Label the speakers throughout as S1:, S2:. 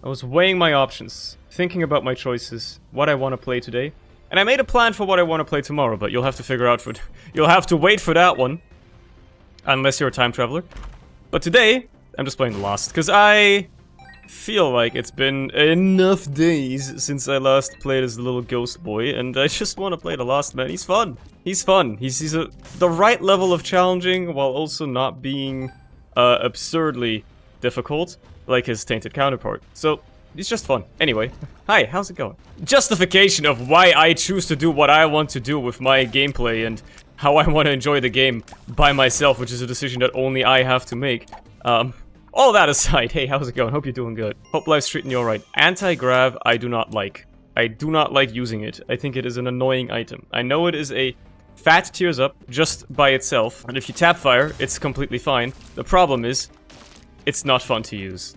S1: I was weighing my options, thinking about my choices, what I want to play today. And I made a plan for what I want to play tomorrow, but you'll have to figure out for... You'll have to wait for that one. Unless you're a time traveler. But today, I'm just playing The Lost, because I feel like it's been enough days since I last played as the little ghost boy, and I just want to play The Lost, man. He's fun. He's fun. He's the right level of challenging, while also not being absurdly difficult, like his tainted counterpart. So, he's just fun. Anyway, hi, how's it going? Justification of why I choose to do what I want to do with my gameplay and how I want to enjoy the game by myself, which is a decision that only I have to make. All that aside, hey, how's it going? Hope you're doing good. Hope life's treating you alright. Anti-grav, I do not like. I do not like using it. I think it is an annoying item. I know it is a fat tears up just by itself, and if you tap fire, it's completely fine. The problem is, it's not fun to use.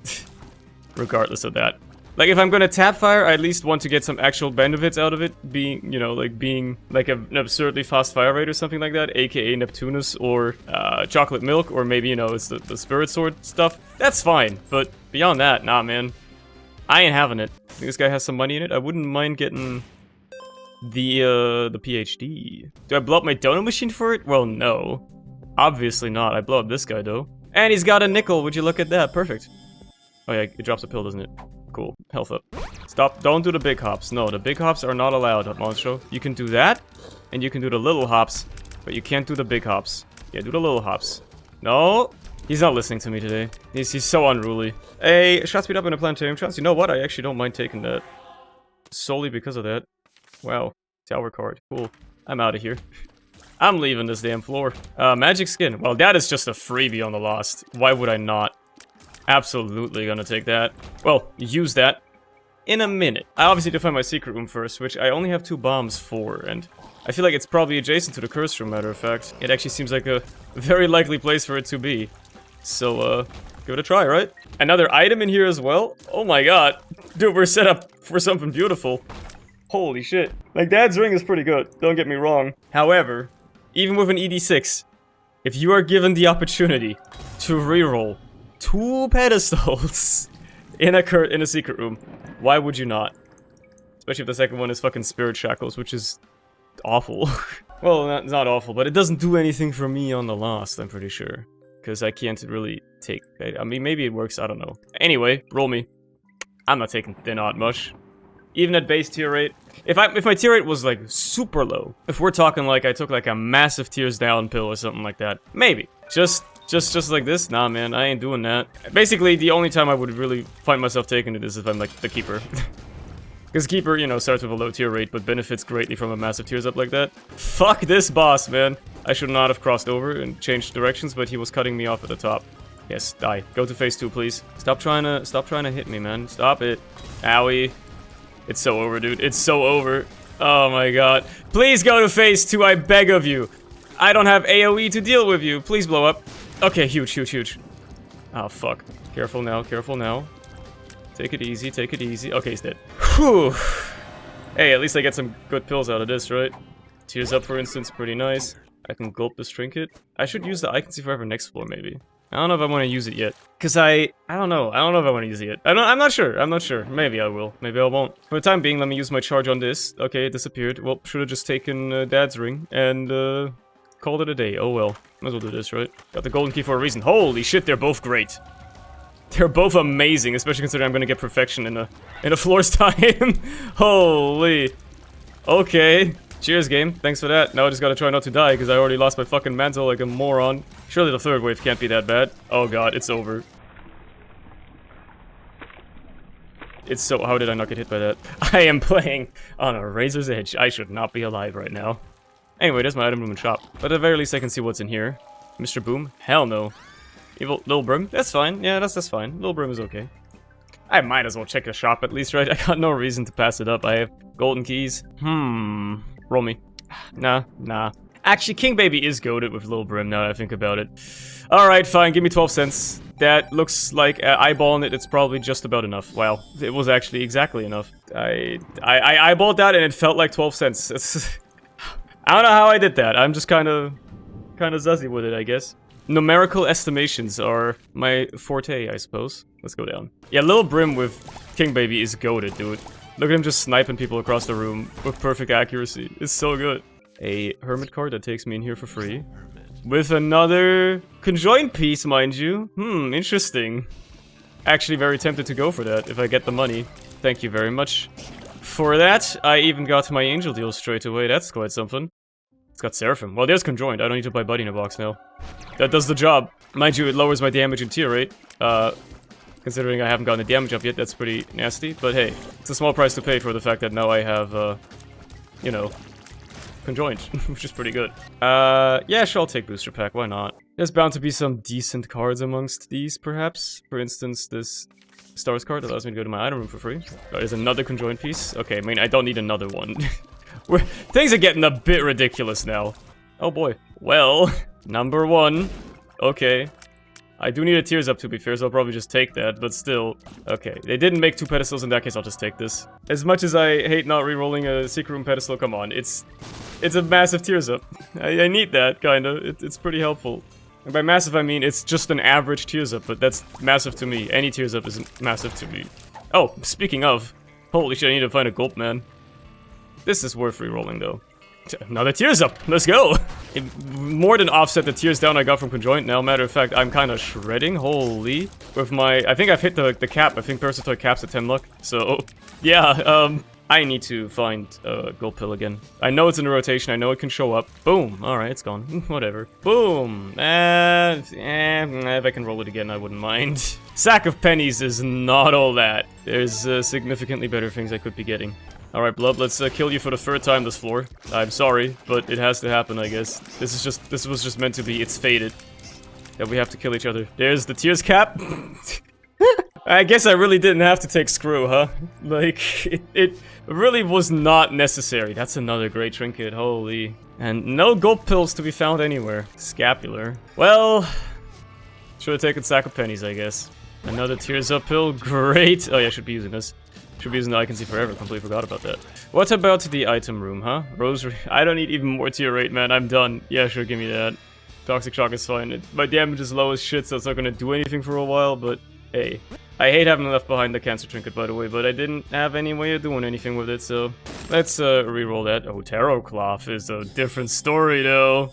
S1: Regardless of that. Like, if I'm gonna tap fire, I at least want to get some actual benefits out of it, being, you know, like, being, like, an absurdly fast fire rate or something like that, aka Neptunus, or, chocolate milk, or maybe, you know, it's the spirit sword stuff. That's fine, but beyond that, nah, man. I ain't having it. I think this guy has some money in it. I wouldn't mind getting the PhD. Do I blow up my donut machine for it? Well, no. Obviously not. I blow up this guy, though. And he's got a nickel, would you look at that? Perfect. Oh yeah, it drops a pill, doesn't it? Cool. Health up. Stop. Don't do the big hops. No, the big hops are not allowed at Monstro. You can do that, and you can do the little hops, but you can't do the big hops. Yeah, do the little hops. No! He's not listening to me today. He's so unruly. Hey, shot speed up in a planetarium shots. You know what? I actually don't mind taking that. Solely because of that. Wow. Tower card. Cool. I'm out of here. I'm leaving this damn floor. Magic skin. Well, that is just a freebie on The Lost. Why would I not? Absolutely gonna take that. Well, use that in a minute. I obviously need to find my secret room first, which I only have 2 bombs for, and I feel like it's probably adjacent to the curse room, matter of fact. It actually seems like a very likely place for it to be. So, give it a try, right? Another item in here as well? Oh my god. Dude, we're set up for something beautiful. Holy shit. Like, Dad's ring is pretty good, don't get me wrong. However, even with an ED6, if you are given the opportunity to reroll 2 pedestals in a secret room, why would you not? Especially if the second one is fucking spirit shackles, which is awful. Well, it's not awful, but it doesn't do anything for me on The Lost, I'm pretty sure. Because I can't really take... I mean, maybe it works, I don't know. Anyway, roll me. I'm not taking thin odd much. Even at base tier rate. If my tier rate was, like, super low. If we're talking, like, I took, like, a massive tears down pill or something like that. Maybe. Just like this? Nah, man, I ain't doing that. Basically, the only time I would really find myself taking it is if I'm, like, the Keeper. Because Keeper, you know, starts with a low tier rate, but benefits greatly from a massive tears up like that. Fuck this boss, man. I should not have crossed over and changed directions, but he was cutting me off at the top. Yes, die. Go to phase 2, please. Stop trying to hit me, man. Stop it. Owie. It's so over, dude. It's so over. Oh my god. Please go to phase 2, I beg of you. I don't have AoE to deal with you. Please blow up. Okay, huge, huge, huge. Oh, fuck. Careful now, careful now. Take it easy, take it easy. Okay, he's dead. Whew. Hey, at least I get some good pills out of this, right? Tears up, for instance, pretty nice. I can gulp this trinket. I should use the I can see forever next floor, maybe. I don't know if I want to use it yet. Because I don't know. I don't know if I want to use it yet. I'm not sure. I'm not sure. Maybe I will. Maybe I won't. For the time being, let me use my charge on this. Okay, it disappeared. Well, should have just taken Dad's ring and called it a day. Oh well. Might as well do this, right? Got the golden key for a reason. Holy shit, they're both great. They're both amazing, especially considering I'm gonna get perfection in a floor's time. Holy. Okay. Cheers, game. Thanks for that. Now I just gotta try not to die, because I already lost my fucking mantle like a moron. Surely the third wave can't be that bad. Oh god, it's over. It's so... How did I not get hit by that? I am playing on a razor's edge. I should not be alive right now. Anyway, there's my item room and shop. But at the very least I can see what's in here. Mr. Boom? Hell no. Evil Little Brim? That's fine. Yeah, that's fine. Little Brim is okay. I might as well check the shop at least, right? I got no reason to pass it up. I have golden keys. Roll me. Nah. Actually, King Baby is goated with Little Brim now that I think about it. Alright, fine. Give me 12 cents. That looks like eyeballing it. It's probably just about enough. Wow. It was actually exactly enough. I eyeballed that and it felt like 12 cents. It's I don't know how I did that. I'm just kind of zazzy with it, I guess. Numerical estimations are my forte, I suppose. Let's go down. Yeah, Little Brim with King Baby is goated, dude. Look at him just sniping people across the room with perfect accuracy. It's so good. A Hermit card that takes me in here for free. With another Conjoined piece, mind you. Interesting. Actually very tempted to go for that if I get the money. Thank you very much for that. I even got my Angel deal straight away. That's quite something. It's got Seraphim. Well, there's Conjoined. I don't need to buy Buddy in a box now. That does the job. Mind you, it lowers my damage and tier rate. Considering I haven't gotten the damage up yet, that's pretty nasty. But hey, it's a small price to pay for the fact that now I have, you know, Conjoined, which is pretty good. Yeah, sure, I'll take Booster Pack, why not? There's bound to be some decent cards amongst these, perhaps. For instance, this Stars card allows me to go to my item room for free. There's another Conjoined piece. Okay, I mean, I don't need another one. Things are getting a bit ridiculous now. Oh boy. Well, number 1. Okay. I do need a Tears Up to be fair, so I'll probably just take that, but still. Okay, they didn't make 2 pedestals, in that case I'll just take this. As much as I hate not re-rolling a Secret Room pedestal, come on, it's a massive Tears Up. I need that, kinda. It's pretty helpful. And by massive I mean it's just an average Tears Up, but that's massive to me. Any Tears Up is massive to me. Oh, speaking of, holy shit, I need to find a gulp, man. This is worth re-rolling though. Another Tears Up! Let's go! It more than offset the tears down I got from Conjoined now. Matter of fact, I'm kind of shredding. Holy. With my... I think I've hit the cap. I think Parasitoid caps at 10 luck. So, yeah, I need to find Gold Pill again. I know it's in the rotation. I know it can show up. Boom! Alright, it's gone. Whatever. Boom! If I can roll it again, I wouldn't mind. Sack of pennies is not all that. There's significantly better things I could be getting. Alright, Blood, let's kill you for the 3rd time this floor. I'm sorry, but it has to happen, I guess. This was just meant to be. It's fated that we have to kill each other. There's the tears cap. I guess I really didn't have to take Screw, huh? Like, it really was not necessary. That's another great trinket, holy. And no gold pills to be found anywhere. Scapular. Well, should have taken Sack of Pennies, I guess. Another Tears Up pill, great. Oh yeah, I should be using this. Should be using the I Can See Forever, completely forgot about that. What about the item room, huh? Rosary. I don't need even more tier rate, man, I'm done. Yeah, sure, give me that. Toxic Shock is fine. My damage is low as shit, so it's not gonna do anything for a while, but hey. I hate having left behind the Cancer Trinket, by the way, but I didn't have any way of doing anything with it, so... Let's, re-roll that. Oh, Tarot Cloth is a different story, though.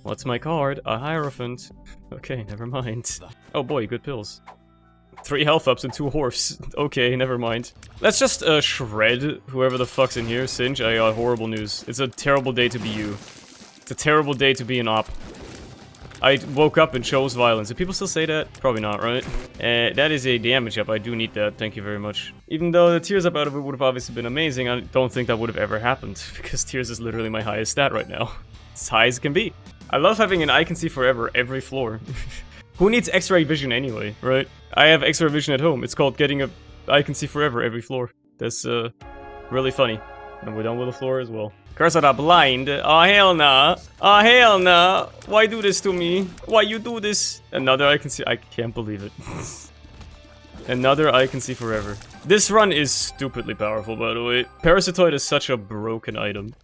S1: What's my card? A Hierophant. Okay, never mind. Oh boy, good pills. 3 health ups and 2 horse. Okay, never mind. Let's just, shred whoever the fuck's in here. Singe, I got horrible news. It's a terrible day to be you. It's a terrible day to be an op. I woke up and chose violence. Do people still say that? Probably not, right? That is a damage up. I do need that. Thank you very much. Even though the tears up out of it would have obviously been amazing, I don't think that would have ever happened. Because tears is literally my highest stat right now. As high as it can be. I love having an I Can See Forever every floor. Who needs X-ray vision anyway, right? I have X-ray vision at home. It's called getting a I Can See Forever every floor. That's, really funny. And we're done with the floor as well. Curse are blind. Oh, hell nah. Oh, hell nah. Why do this to me? Why you do this? Another I Can See. I can't believe it. Another I Can See Forever. This run is stupidly powerful, by the way. Parasitoid is such a broken item.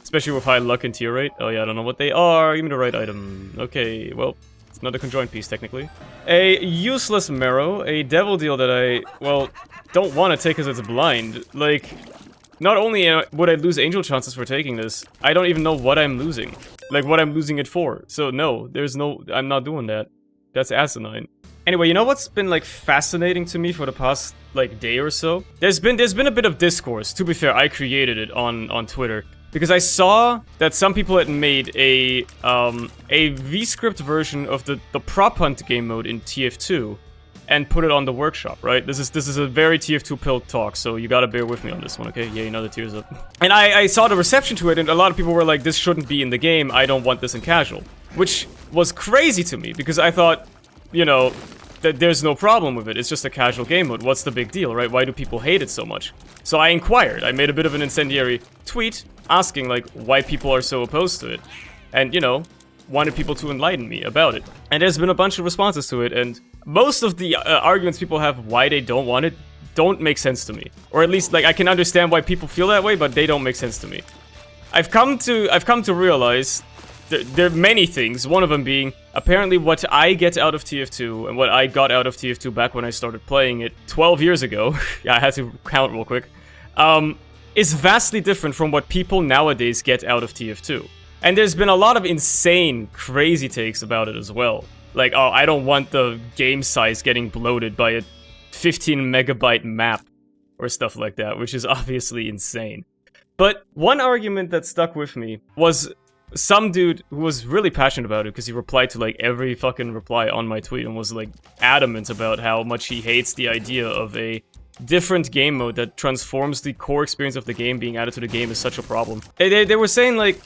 S1: Especially with high luck and tier rate. Oh yeah, I don't know what they are. Give me the right item. Okay, well... Another Conjoined piece, technically. A useless Marrow, a devil deal that I, well, don't want to take because it's blind. Like, not only would I lose angel chances for taking this, I don't even know what I'm losing. Like, what I'm losing it for. So, no, I'm not doing that. That's asinine. Anyway, you know what's been, like, fascinating to me for the past, like, day or so? There's been a bit of discourse. To be fair, I created it on Twitter. Because I saw that some people had made a V-script version of the prop hunt game mode in TF2 and put it on the workshop, right? This is a very TF2 pill talk, so you gotta bear with me on this one, okay? Yeah, another tears up. And I saw the reception to it, and a lot of people were like, this shouldn't be in the game, I don't want this in casual. Which was crazy to me, because I thought, you know, that there's no problem with it, it's just a casual game mode, what's the big deal, right? Why do people hate it so much? So I inquired, I made a bit of an incendiary tweet, asking, like, why people are so opposed to it. And, you know, wanted people to enlighten me about it. And there's been a bunch of responses to it, and most of the arguments people have why they don't want it don't make sense to me. Or at least, like, I can understand why people feel that way, but they don't make sense to me. I've come to realize there are many things, one of them being, apparently what I get out of TF2, and what I got out of TF2 back when I started playing it 12 years ago, yeah, I had to count real quick, is vastly different from what people nowadays get out of TF2. And there's been a lot of insane, crazy takes about it as well. Like, oh, I don't want the game size getting bloated by a 15 megabyte map, or stuff like that, which is obviously insane. But one argument that stuck with me was some dude who was really passionate about it, because he replied to like every fucking reply on my tweet and was like adamant about how much he hates the idea of a different game mode that transforms the core experience of the game being added to the game is such a problem. They were saying like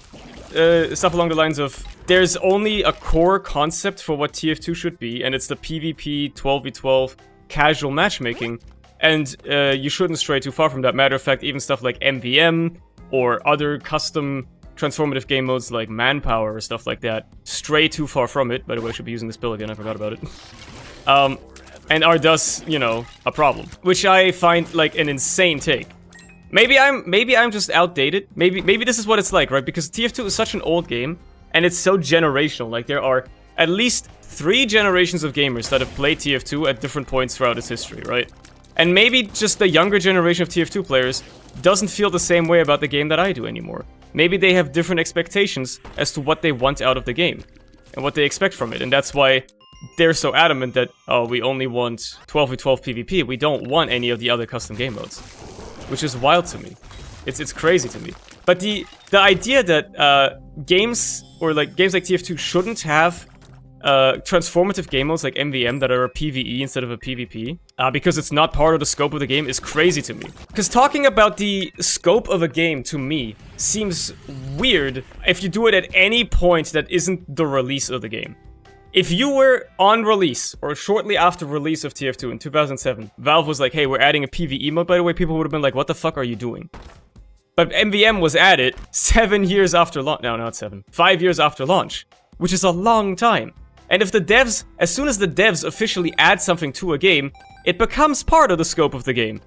S1: stuff along the lines of, there's only a core concept for what TF2 should be, and it's the PvP 12v12 casual matchmaking, and you shouldn't stray too far from that. Matter of fact, even stuff like MVM or other custom transformative game modes like Manpower or stuff like that stray too far from it. By the way, I should be using this pill again, I forgot about it. And are thus, you know, a problem. Which I find like an insane take. Maybe I'm just outdated. Maybe this is what it's like, right? Because TF2 is such an old game, and it's so generational. Like, there are at least 3 generations of gamers that have played TF2 at different points throughout its history, right? And maybe just the younger generation of TF2 players doesn't feel the same way about the game that I do anymore. Maybe they have different expectations as to what they want out of the game, and what they expect from it, and that's why they're so adamant that, oh, we only want 12v12 PvP, we don't want any of the other custom game modes. Which is wild to me. It's crazy to me. But the idea that games like TF2 shouldn't have transformative game modes like MVM that are a PvE instead of a PvP, because it's not part of the scope of the game, is crazy to me. Because talking about the scope of a game, to me, seems weird if you do it at any point that isn't the release of the game. If you were on release, or shortly after release of TF2 in 2007, Valve was like, hey, we're adding a PvE mode, by the way, people would have been like, what the fuck are you doing? But MVM was added 7 years after launch. No, not 7. 5 years after launch. Which is a long time. And if the devs, as soon as the devs officially add something to a game, it becomes part of the scope of the game.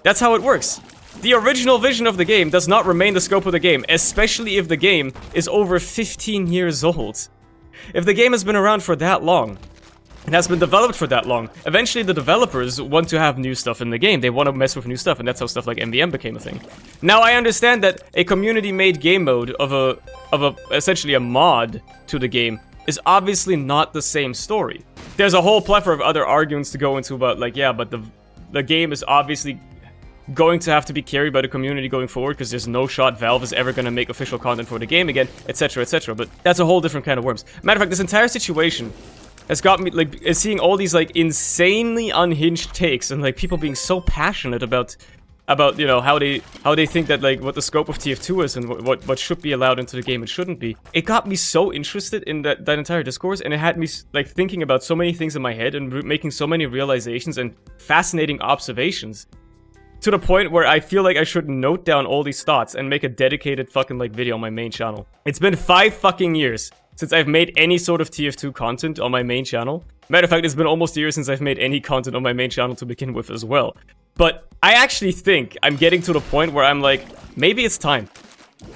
S1: That's how it works. The original vision of the game does not remain the scope of the game, especially if the game is over 15 years old. If the game has been around for that long, and has been developed for that long, eventually the developers want to have new stuff in the game. They want to mess with new stuff, and that's how stuff like MVM became a thing. Now, I understand that a community-made game mode of essentially a mod to the game is obviously not the same story. There's a whole plethora of other arguments to go into about, like, yeah, but the game is obviously going to have to be carried by the community going forward, because there's no shot Valve is ever going to make official content for the game again, etc, etc, but that's a whole different kind of worms. Matter of fact, this entire situation has got me, like, seeing all these, like, insanely unhinged takes, and, like, people being so passionate about, you know, how they think that, like, what the scope of TF2 is, and what should be allowed into the game and shouldn't be. It got me so interested in that entire discourse, and it had me, like, thinking about so many things in my head, and making so many realizations and fascinating observations, to the point where I feel like I should note down all these thoughts and make a dedicated fucking, like, video on my main channel. It's been 5 fucking years since I've made any sort of TF2 content on my main channel. Matter of fact, it's been almost a year since I've made any content on my main channel to begin with as well. But I actually think I'm getting to the point where I'm like, maybe it's time.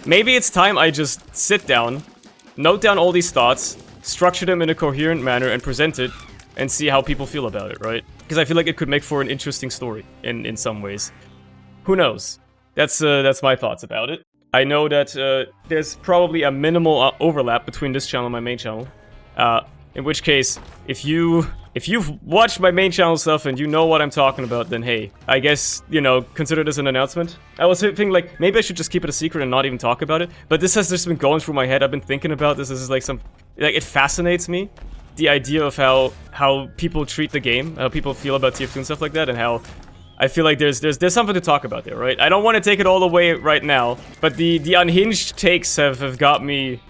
S1: Maybe it's time I just sit down, note down all these thoughts, structure them in a coherent manner, and present it, and see how people feel about it, right? Because I feel like it could make for an interesting story in some ways. Who knows? That's my thoughts about it. I know that there's probably a minimal overlap between this channel and my main channel. In which case, if you've watched my main channel stuff and you know what I'm talking about, then hey, I guess, you know, consider this an announcement. I was thinking, like, maybe I should just keep it a secret and not even talk about it, but this has just been going through my head. I've been thinking about this. This is like it fascinates me. The idea of how people treat the game, how people feel about TF2 and stuff like that, and how I feel like there's something to talk about there, right? I don't want to take it all away right now, but the unhinged takes have got me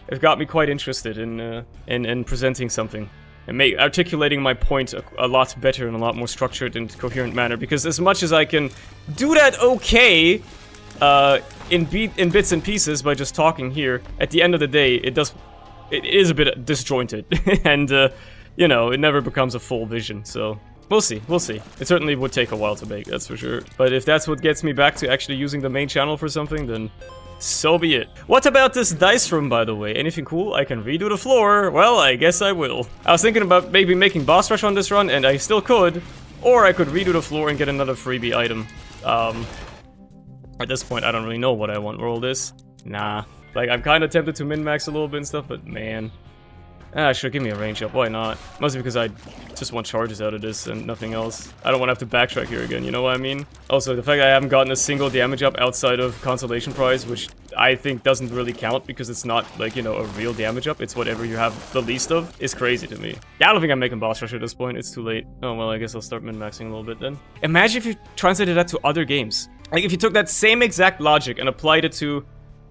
S1: quite interested in presenting something and articulating my point a lot better in a lot more structured and coherent manner. Because as much as I can do that okay, in bits and pieces by just talking here, at the end of the day, it is a bit disjointed, and you know, it never becomes a full vision. So We'll see, we'll see. It certainly would take a while to make, that's for sure. But if that's what gets me back to actually using the main channel for something, then so be it. What about this dice room, by the way? Anything cool? I can redo the floor. Well, I guess I will. I was thinking about maybe making boss rush on this run, and I still could. Or I could redo the floor and get another freebie item. At this point, I don't really know what I want roll this. Nah. Like, I'm kind of tempted to min-max a little bit and stuff, but man. Ah, sure, give me a range up. Why not? Mostly because I just want charges out of this and nothing else. I don't want to have to backtrack here again, you know what I mean? Also, the fact that I haven't gotten a single damage up outside of consolation prize, which I think doesn't really count because it's not, like, you know, a real damage up. It's whatever you have the least of, is crazy to me. Yeah, I don't think I'm making boss rush at this point. It's too late. Oh, well, I guess I'll start min-maxing a little bit then. Imagine if you translated that to other games. Like, if you took that same exact logic and applied it to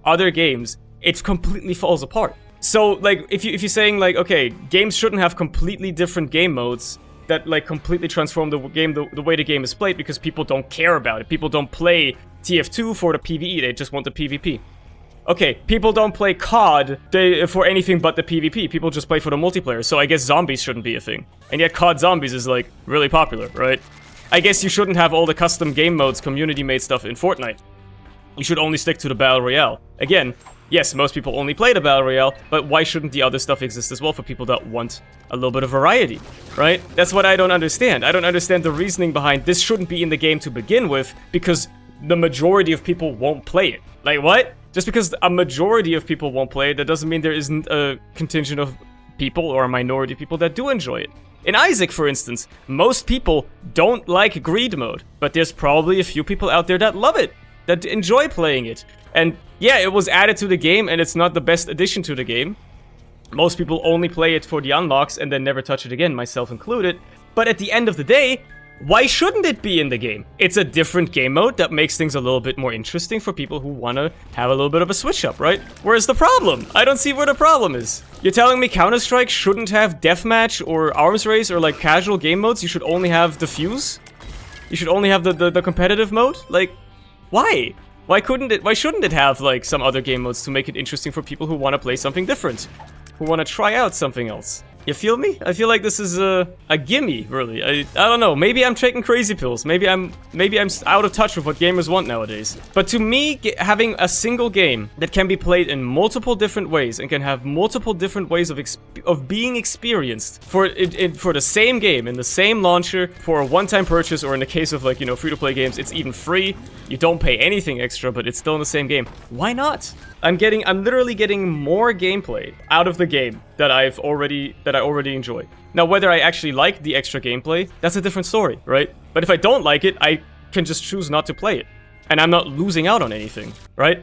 S1: other games, it completely falls apart. So, like, if you're saying, like, okay, games shouldn't have completely different game modes that, like, completely transform the game, the way the game is played, because people don't care about it. People don't play TF2 for the PvE, they just want the PvP. Okay, people don't play COD for anything but the PvP. People just play for the multiplayer, so I guess zombies shouldn't be a thing. And yet COD Zombies is, like, really popular, right? I guess you shouldn't have all the custom game modes, community-made stuff in Fortnite. You should only stick to the Battle Royale. Again, yes, most people only play the Battle Royale, but why shouldn't the other stuff exist as well for people that want a little bit of variety, right? That's what I don't understand. I don't understand the reasoning behind this shouldn't be in the game to begin with, because the majority of people won't play it. Like, what? Just because a majority of people won't play it, that doesn't mean there isn't a contingent of people or a minority of people that do enjoy it. In Isaac, for instance, most people don't like greed mode, but there's probably a few people out there that love it, that enjoy playing it. And yeah, it was added to the game, and it's not the best addition to the game. Most people only play it for the unlocks and then never touch it again, myself included. But at the end of the day, why shouldn't it be in the game? It's a different game mode that makes things a little bit more interesting for people who want to have a little bit of a switch up, right? Where's the problem? I don't see where the problem is. You're telling me Counter-Strike shouldn't have deathmatch or arms race or, like, casual game modes? You should only have diffuse? You should only have the competitive mode? Like, why? Why shouldn't it have, like, some other game modes to make it interesting for people who want to play something different? Who want to try out something else? You feel me? I feel like this is a gimme, really. I don't know. Maybe I'm taking crazy pills. Maybe I'm out of touch with what gamers want nowadays. But to me, having a single game that can be played in multiple different ways and can have multiple different ways of being experienced for the same game in the same launcher for a one-time purchase, or in the case of, like, you know, free-to-play games, it's even free. You don't pay anything extra, but it's still in the same game. Why not? I'm literally getting more gameplay out of the game that I already enjoy. Now, whether I actually like the extra gameplay, that's a different story, right? But if I don't like it, I can just choose not to play it. And I'm not losing out on anything, right?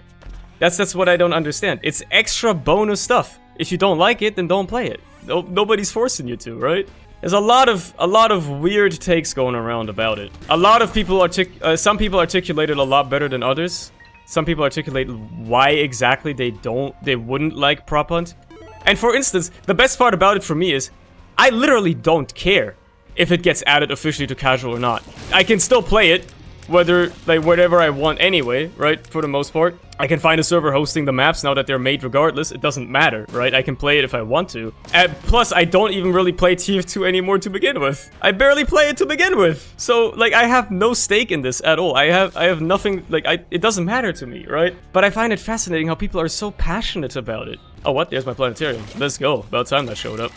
S1: That's what I don't understand. It's extra bonus stuff. If you don't like it, then don't play it. Nobody's forcing you to, right? There's a lot of weird takes going around about it. A lot of people some people articulate it a lot better than others. Some people articulate why exactly they wouldn't like prop hunt. And for instance, the best part about it for me is, I literally don't care if it gets added officially to casual or not. I can still play it, whatever I want anyway, right, for the most part. I can find a server hosting the maps now that they're made regardless. It doesn't matter, right? I can play it if I want to. And plus, I don't even really play TF2 anymore to begin with. I barely play it to begin with. So, like, I have no stake in this at all. I have nothing, like, it doesn't matter to me, right? But I find it fascinating how people are so passionate about it. Oh, what? There's my Planetarium. Let's go. About time that showed up.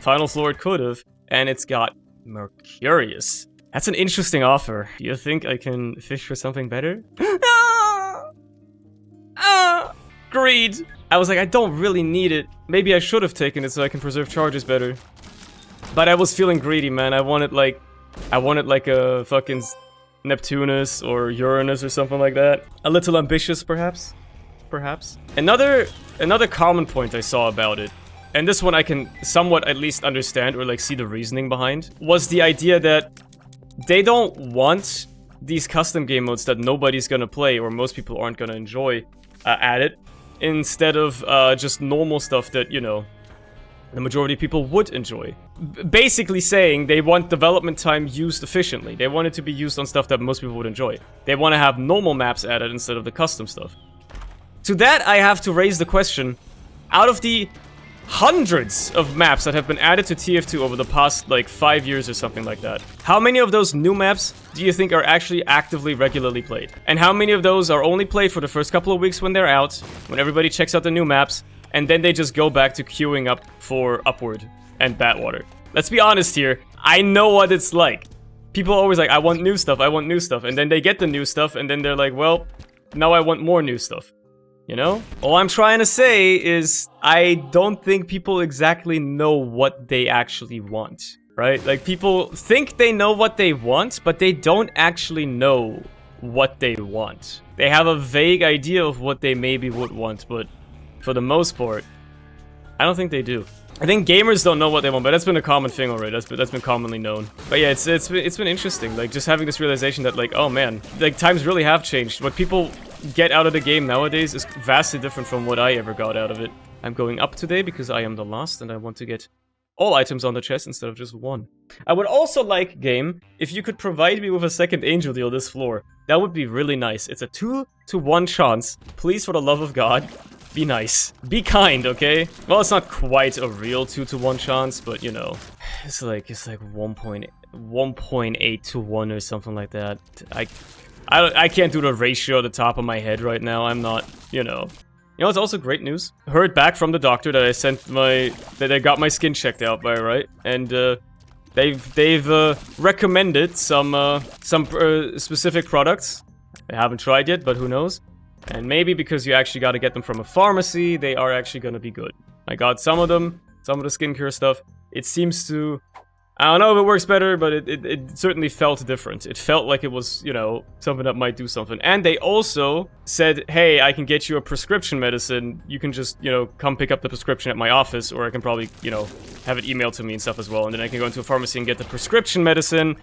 S1: Final floor it could have, and it's got Mercurius. That's an interesting offer. Do you think I can fish for something better? Greed! I was like, I don't really need it. Maybe I should have taken it so I can preserve charges better. But I was feeling greedy, man. I wanted like a fucking Neptunus or Uranus or something like that. A little ambitious, perhaps? Perhaps. Another common point I saw about it, and this one I can somewhat at least understand or, like, see the reasoning behind, was the idea that they don't want these custom game modes that nobody's gonna play or most people aren't gonna enjoy added, instead of just normal stuff that, you know, the majority of people would enjoy. Basically saying they want development time used efficiently. They want it to be used on stuff that most people would enjoy. They want to have normal maps added instead of the custom stuff. To that, I have to raise the question, out of the hundreds of maps that have been added to TF2 over the past, like, 5 years or something like that. How many of those new maps do you think are actually actively, regularly played? And how many of those are only played for the first couple of weeks when they're out, when everybody checks out the new maps, and then they just go back to queuing up for Upward and Batwater? Let's be honest here, I know what it's like. People are always like, I want new stuff, and then they get the new stuff, and then they're like, well, now I want more new stuff. You know? All I'm trying to say is, I don't think people exactly know what they actually want, right? Like, people think they know what they want, but they don't actually know what they want. They have a vague idea of what they maybe would want, but for the most part, I don't think they do. I think gamers don't know what they want, but that's been a common thing already. That's been commonly known. But yeah, it's been interesting, like, just having this realization that, like, oh man, like, times really have changed. What people get out of the game nowadays is vastly different from what I ever got out of it. I'm going up today because I am the last and I want to get all items on the chest instead of just one. I would also like, game, if you could provide me with a second angel deal this floor. That would be really nice. It's a 2-to-1 chance. Please, for the love of God, be nice. Be kind, okay? Well, it's not quite a real 2-to-1 chance, but you know, it's like 1.8 to 1 or something like that. I can't do the ratio at the top of my head right now. I'm not, you know. You know, it's also great news. Heard back from the doctor that that I got my skin checked out by, right? And they've recommended some specific products. I haven't tried yet, but who knows? And maybe because you actually got to get them from a pharmacy, they are actually gonna be good. I got some of them, some of the skincare stuff. It seems to, I don't know if it works better, but it certainly felt different. It felt like it was, you know, something that might do something. And they also said, hey, I can get you a prescription medicine. You can just, you know, come pick up the prescription at my office, or I can probably, you know, have it emailed to me and stuff as well. And then I can go into a pharmacy and get the prescription medicine,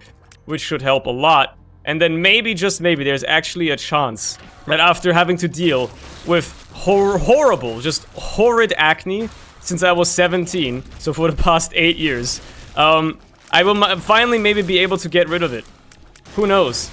S1: which should help a lot. And then maybe, just maybe, there's actually a chance that after having to deal with horrible, just horrid acne since I was 17, so for the past 8 years, I will finally maybe be able to get rid of it. Who knows?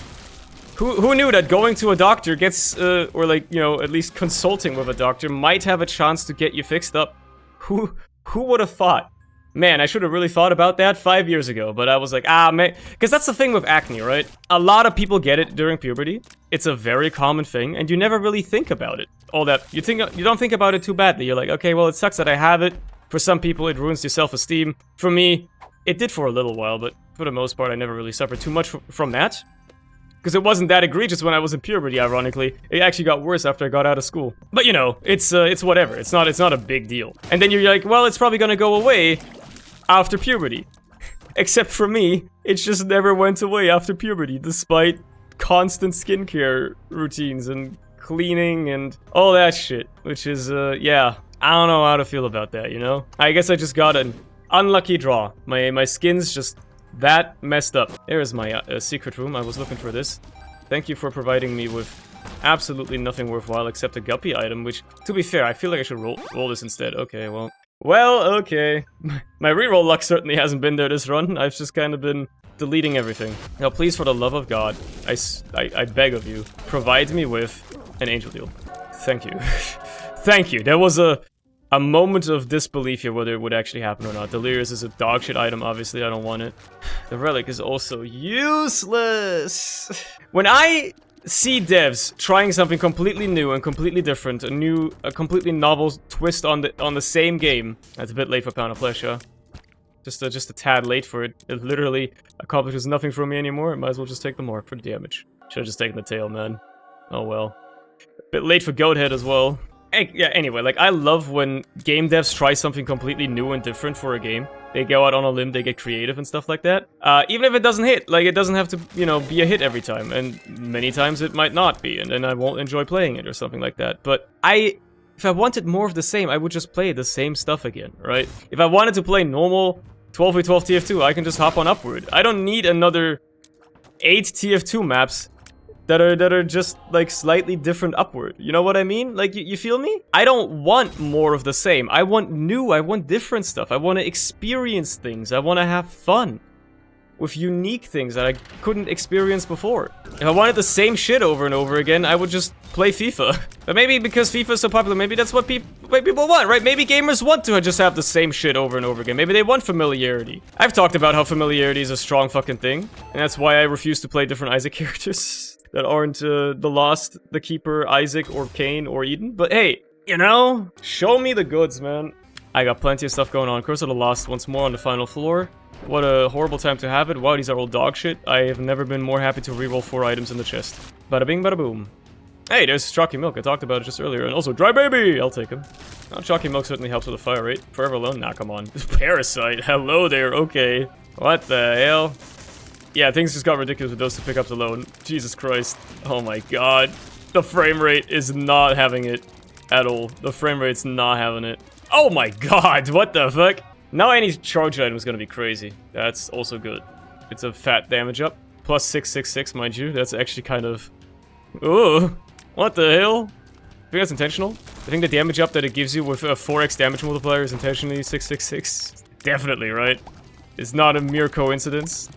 S1: Who knew that going to a doctor gets, or like, you know, at least consulting with a doctor might have a chance to get you fixed up? Who would have thought? Man, I should have really thought about that 5 years ago, but I was like, ah, man, because that's the thing with acne, right? A lot of people get it during puberty. It's a very common thing, and you never really think about it. All that, you don't think about it too badly. You're like, okay, well, it sucks that I have it. For some people, it ruins your self-esteem. For me, it did for a little while, but for the most part, I never really suffered too much from that. Because it wasn't that egregious when I was in puberty, ironically. It actually got worse after I got out of school. But you know, it's whatever. It's not a big deal. And then you're like, well, it's probably gonna go away after puberty. Except for me, it just never went away after puberty, despite constant skincare routines and cleaning and all that shit. Which is, yeah, I don't know how to feel about that, you know? I guess I just got an unlucky draw. My skin's just that messed up. There's my secret room. I was looking for this. Thank you for providing me with absolutely nothing worthwhile except a guppy item, which, to be fair, I feel like I should roll this instead. Okay, well, okay. My reroll luck certainly hasn't been there this run. I've just kind of been deleting everything. Now, please, for the love of God, I beg of you, provide me with an angel deal. Thank you. Thank you. There was a moment of disbelief here whether it would actually happen or not. Delirium is a dogshit item, obviously, I don't want it. The relic is also useless. When I see devs trying something completely new and completely different, a completely novel twist on the same game. That's a bit late for Pound of Flesh, yeah. Just a tad late for it. It literally accomplishes nothing for me anymore. Might as well just take the mark for the damage. Should've just taken the tail, man. Oh well. A bit late for Goathead as well. Yeah, anyway, like, I love when game devs try something completely new and different for a game. They go out on a limb, they get creative and stuff like that. Even if it doesn't hit, like, it doesn't have to, you know, be a hit every time. And many times it might not be, and then I won't enjoy playing it or something like that. But if I wanted more of the same, I would just play the same stuff again, right? If I wanted to play normal 12v12 TF2, I can just hop on Upward. I don't need another 8 TF2 maps that are just, like, slightly different Upward. You know what I mean? Like, you feel me? I don't want more of the same. I want new, I want different stuff. I want to experience things. I want to have fun with unique things that I couldn't experience before. If I wanted the same shit over and over again, I would just play FIFA. But maybe because FIFA is so popular, maybe that's what what people want, right? Maybe gamers want to just have the same shit over and over again. Maybe they want familiarity. I've talked about how familiarity is a strong fucking thing, and that's why I refuse to play different Isaac characters that aren't the Lost, the Keeper, Isaac, or Cain, or Eden. But hey, you know, show me the goods, man. I got plenty of stuff going on. Curse of the Lost once more on the final floor. What a horrible time to have it. Wow, these are all dog shit. I have never been more happy to reroll 4 items in the chest. Bada bing, bada boom. Hey, there's Chalky Milk. I talked about it just earlier. And also, Dry Baby! I'll take him. Oh, Chalky Milk certainly helps with the fire rate. Forever Alone? Nah, come on. Parasite. Hello there. Okay. What the hell? Yeah, things just got ridiculous with those to pick up alone. Jesus Christ. Oh my god. The frame rate is not having it at all. The frame rate's not having it. Oh my god, what the fuck? Now any charge item is gonna be crazy. That's also good. It's a fat damage up. Plus 666, mind you. That's actually kind of... Ooh. What the hell? I think that's intentional. I think the damage up that it gives you with a 4x damage multiplier is intentionally 666. Definitely, right? It's not a mere coincidence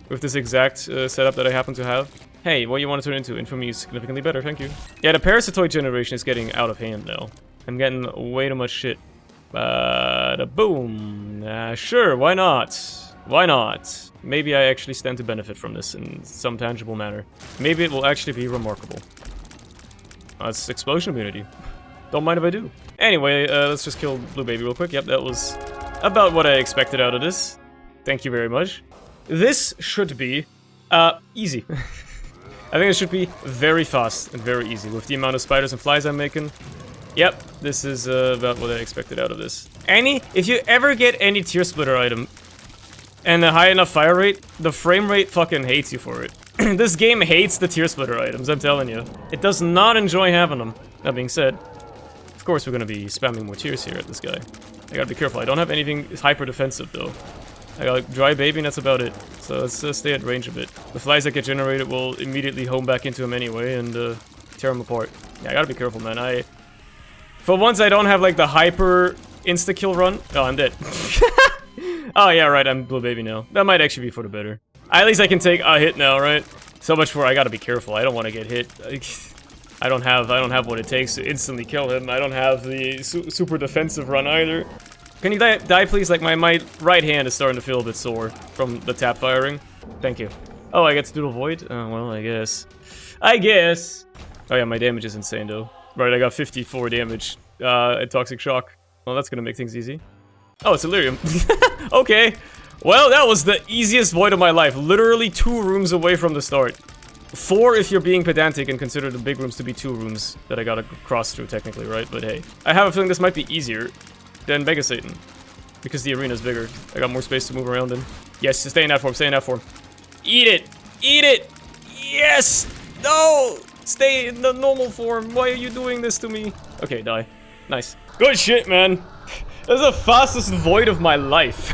S1: with this exact setup that I happen to have. Hey, what you want to turn into? Infamy is significantly better, thank you. Yeah, the Parasitoid generation is getting out of hand now. I'm getting way too much shit. Boom. Sure, why not? Why not? Maybe I actually stand to benefit from this in some tangible manner. Maybe it will actually be remarkable. It's explosion immunity. Don't mind if I do. Anyway, let's just kill Blue Baby real quick. Yep, that was about what I expected out of this. Thank you very much. This should be, easy. I think it should be very fast and very easy with the amount of spiders and flies I'm making. Yep, this is about what I expected out of this. If you ever get any tier splitter item and a high enough fire rate, the frame rate fucking hates you for it. This game hates the tier splitter items, I'm telling you. It does not enjoy having them. That being said, of course we're gonna be spamming more tiers here at this guy. I gotta be careful. I don't have anything hyper defensive though. I got Dry Baby and that's about it. So let's stay at range a bit. The flies that get generated will immediately home back into him anyway and tear him apart. Yeah, I gotta be careful, man. For once I don't have like the hyper insta-kill run. Oh, I'm dead. Oh yeah, right, I'm Blue Baby now. That might actually be for the better. At least I can take a hit now, right? So much for I gotta be careful. I don't want to get hit. I don't have what it takes to instantly kill him. I don't have the super defensive run either. Can you die please? Like my right hand is starting to feel a bit sore from the tap firing. Thank you. Oh, I get to Doodle Void? Oh, well, I guess. Oh yeah, my damage is insane though. Right, I got 54 damage at Toxic Shock. Well, that's gonna make things easy. Oh, it's Delirium. Okay. Well, that was the easiest void of my life. Literally 2 rooms away from the start. 4 if you're being pedantic and consider the big rooms to be 2 rooms that I gotta cross through technically, right? But hey, I have a feeling this might be easier than Mega Satan. Because the arena's bigger. I got more space to move around in. Yes, stay in that form, stay in that form. Eat it! Eat it! Yes! No! Stay in the normal form. Why are you doing this to me? Okay, die. Nice. Good shit, man. That's the fastest void of my life.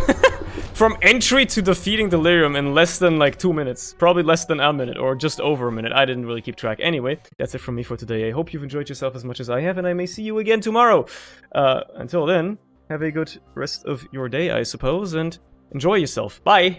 S1: From entry to defeating Delirium in less than like 2 minutes. Probably less than a minute or just over a minute. I didn't really keep track. Anyway, that's it from me for today. I hope you've enjoyed yourself as much as I have and I may see you again tomorrow. Until then, have a good rest of your day, I suppose, and enjoy yourself. Bye!